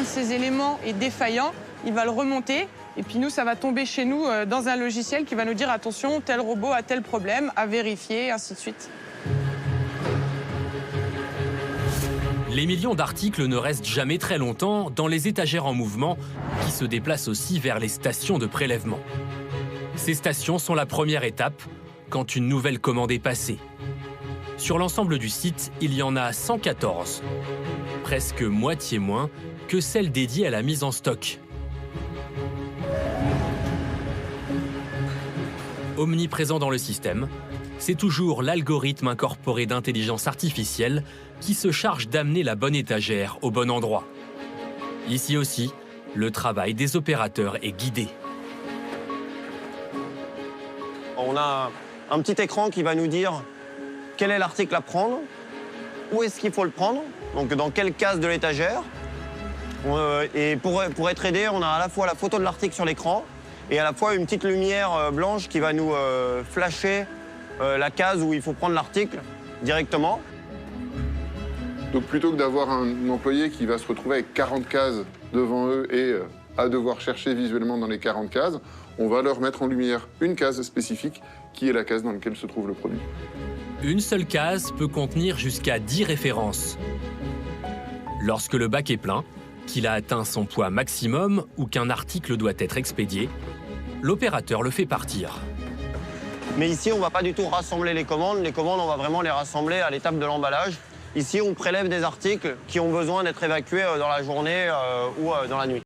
de ces éléments est défaillant, il va le remonter. Et puis nous, ça va tomber chez nous dans un logiciel qui va nous dire attention, tel robot a tel problème, à vérifier, ainsi de suite. Les millions d'articles ne restent jamais très longtemps dans les étagères en mouvement qui se déplacent aussi vers les stations de prélèvement. Ces stations sont la première étape quand une nouvelle commande est passée. Sur l'ensemble du site, il y en a 114, presque moitié moins que celles dédiées à la mise en stock. Omniprésent dans le système, c'est toujours l'algorithme incorporé d'intelligence artificielle qui se charge d'amener la bonne étagère au bon endroit. Ici aussi, le travail des opérateurs est guidé. On a un petit écran qui va nous dire quel est l'article à prendre, où est-ce qu'il faut le prendre, donc dans quelle case de l'étagère. Et pour être aidé, on a à la fois la photo de l'article sur l'écran et à la fois une petite lumière blanche qui va nous flasher la case où il faut prendre l'article directement. Donc plutôt que d'avoir un employé qui va se retrouver avec 40 cases devant eux et à devoir chercher visuellement dans les 40 cases, on va leur mettre en lumière une case spécifique qui est la case dans laquelle se trouve le produit. Une seule case peut contenir jusqu'à 10 références. Lorsque le bac est plein, qu'il a atteint son poids maximum ou qu'un article doit être expédié, l'opérateur le fait partir. Mais ici, on ne va pas du tout rassembler les commandes. Les commandes, on va vraiment les rassembler à l'étape de l'emballage. Ici, on prélève des articles qui ont besoin d'être évacués dans la journée ou dans la nuit.